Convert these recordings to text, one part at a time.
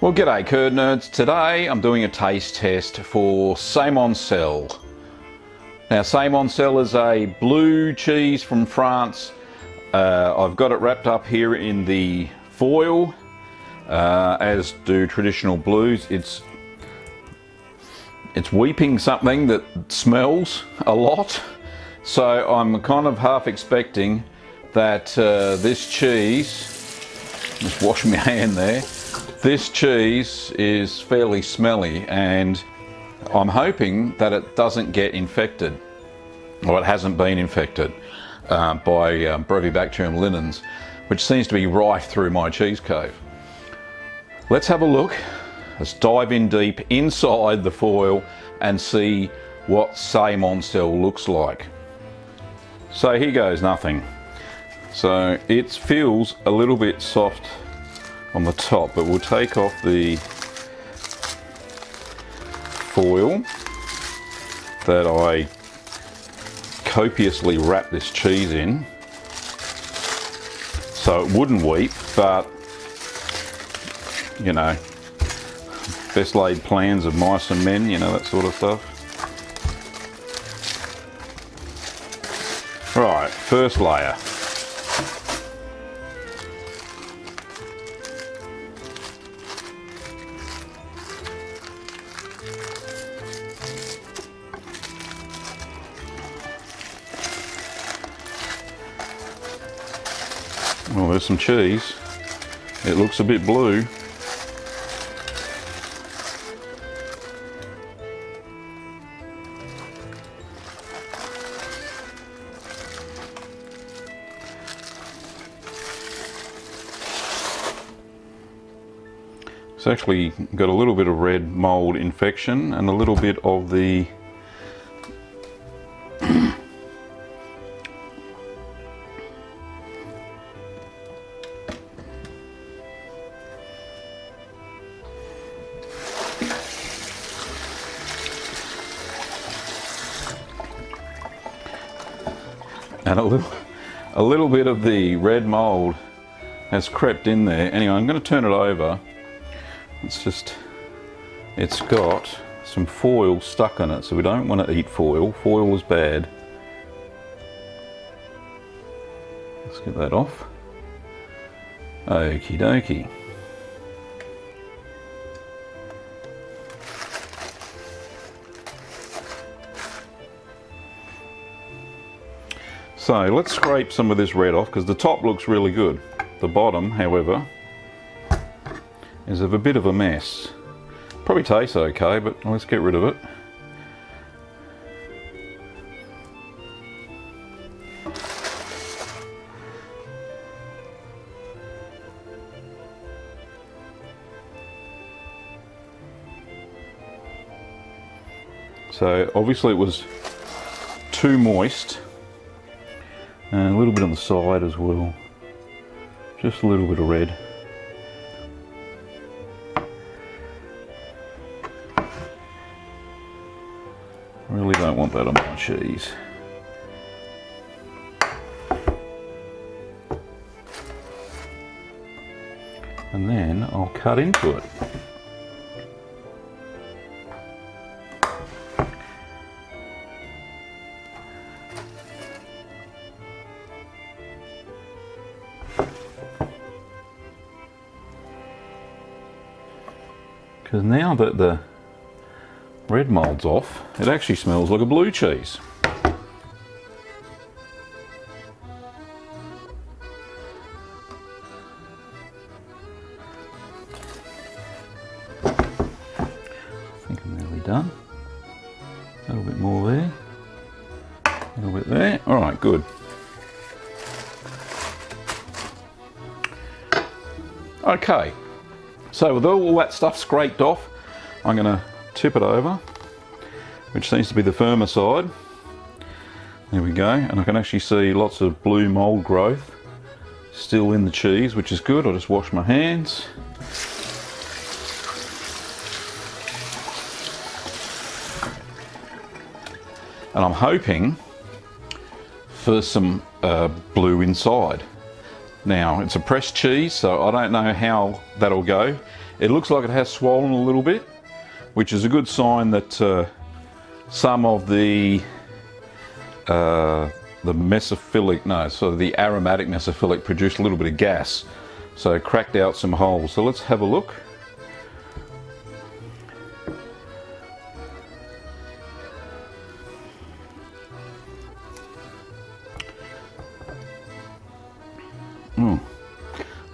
Well, g'day curd nerds. Today I'm doing a taste test for Septmoncel. Now, Septmoncel is a blue cheese from France. I've got it wrapped up here in the foil, as do traditional blues. It's weeping something that smells a lot, so I'm kind of half expecting that this cheese, just wash my hand there, this cheese is fairly smelly, and I'm hoping that it doesn't get infected, or it hasn't been infected by Brevibacterium linens, which seems to be rife through my cheese cave. Let's have a look. Let's dive in deep inside the foil and see what Septmoncel looks like. So here goes nothing. So it feels a little bit soft on the top, but we'll take off the foil that I copiously wrap this cheese in so it wouldn't weep, but you know, best laid plans of mice and men, you know, that sort of stuff. Right, first layer. Well, there's some cheese. It looks a bit blue. It's actually got a little bit of red mold infection and a little bit of the and a little bit of the red mold has crept in there. Anyway, I'm going to turn it over. It's got some foil stuck on it, so we don't want to eat foil. Foil is bad. Let's get that off. Okie dokie. So let's scrape some of this red off, because the top looks really good. The bottom, however, is of a bit of a mess. Probably tastes okay, but let's get rid of it. So obviously it was too moist, and a little bit on the side as well. Just a little bit of red. Really don't want that on my cheese. And then I'll cut into it. Because now that the red mold's off, it actually smells like a blue cheese. I think I'm nearly done. A little bit more there. A little bit there. Alright, good. Okay, so with all that stuff scraped off, I'm going to tip it over, which seems to be the firmer side. There we go, and I can actually see lots of blue mold growth still in the cheese, which is good. I'll just wash my hands. And I'm hoping for some blue inside. Now, it's a pressed cheese, so I don't know how that'll go. It looks like it has swollen a little bit, which is a good sign that some of the mesophilic, no, so the aromatic mesophilic produced a little bit of gas, so it cracked out some holes. So let's have a look.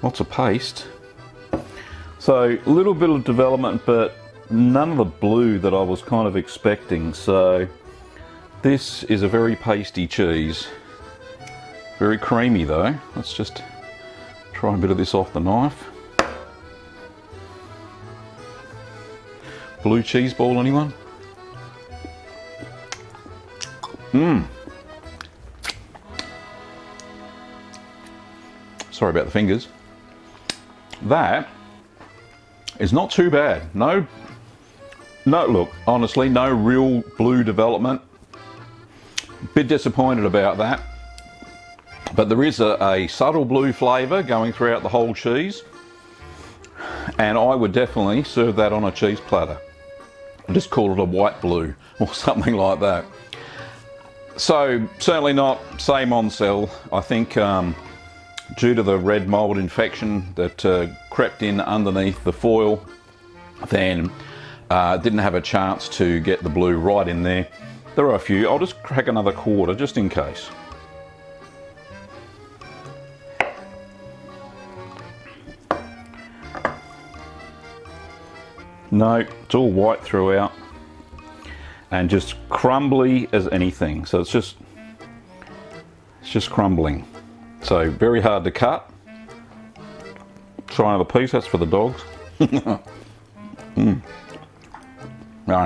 Lots of paste. So a little bit of development, but none of the blue that I was kind of expecting. So this is a very pasty cheese. Very creamy though. Let's just try a bit of this off the knife. Blue cheese ball, anyone? Sorry about the fingers. That is not too bad. No, look, honestly, no real blue development. Bit disappointed about that. But there is a subtle blue flavour going throughout the whole cheese. And I would definitely serve that on a cheese platter. Just call it a white blue or something like that. So certainly not Septmoncel. I think due to the red mold infection that crept in underneath the foil, then didn't have a chance to get the blue right in there. There are a few. I'll just crack another quarter just in case. No, it's all white throughout and just crumbly as anything. So it's just crumbling. So very hard to cut. Try another piece, that's for the dogs.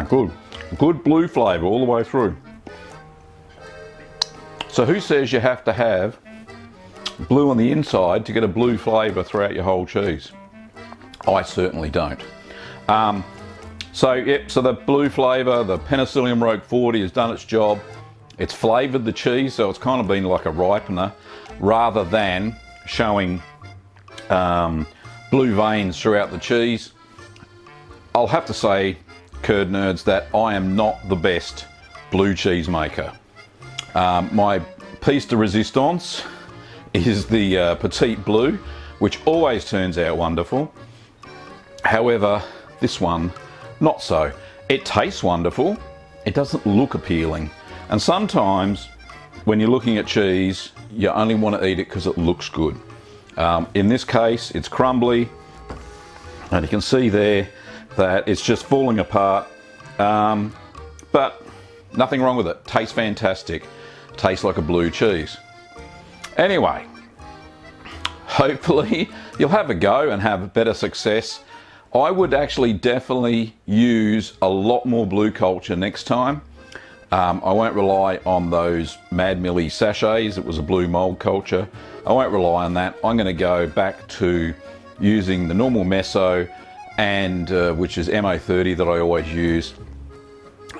Good. Good blue flavour all the way through. So who says you have to have blue on the inside to get a blue flavour throughout your whole cheese? I certainly don't. So the blue flavour, the Penicillium Roqueforti has done its job. It's flavoured the cheese, so it's kind of been like a ripener rather than showing blue veins throughout the cheese. I'll have to say, curd nerds, that I am not the best blue cheese maker. My piece de resistance is the Petite Blue, which always turns out wonderful. However, this one, not so. It tastes wonderful, it doesn't look appealing. And sometimes when you're looking at cheese, you only want to eat it because it looks good. In this case, it's crumbly, and you can see there that it's just falling apart. But nothing wrong with it. Tastes fantastic. Tastes like a blue cheese. Anyway, hopefully you'll have a go and have better success. I would actually definitely use a lot more blue culture next time. I won't rely on those Mad Millie sachets. It was a blue mold culture. I won't rely on that. I'm going to go back to using the normal meso, and which is MO30 that I always use.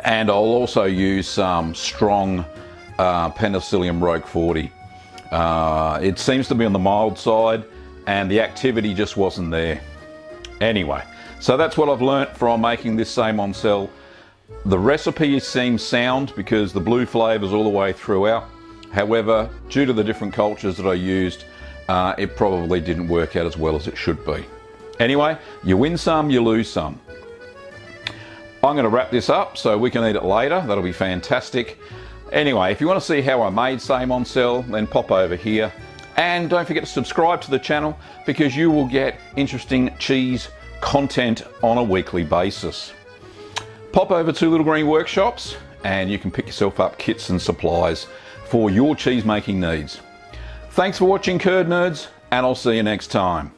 And I'll also use some strong Penicillium Roqueforti. It seems to be on the mild side, and the activity just wasn't there. Anyway, so that's what I've learnt from making this Septmoncel. The recipe seems sound because the blue flavours all the way throughout. However, due to the different cultures that I used, it probably didn't work out as well as it should be. Anyway, you win some, you lose some. I'm going to wrap this up so we can eat it later. That'll be fantastic. Anyway, if you want to see how I made Septmoncel, then pop over here. And don't forget to subscribe to the channel because you will get interesting cheese content on a weekly basis. Pop over to Little Green Workshops and you can pick yourself up kits and supplies for your cheese making needs. Thanks for watching, curd nerds, and I'll see you next time.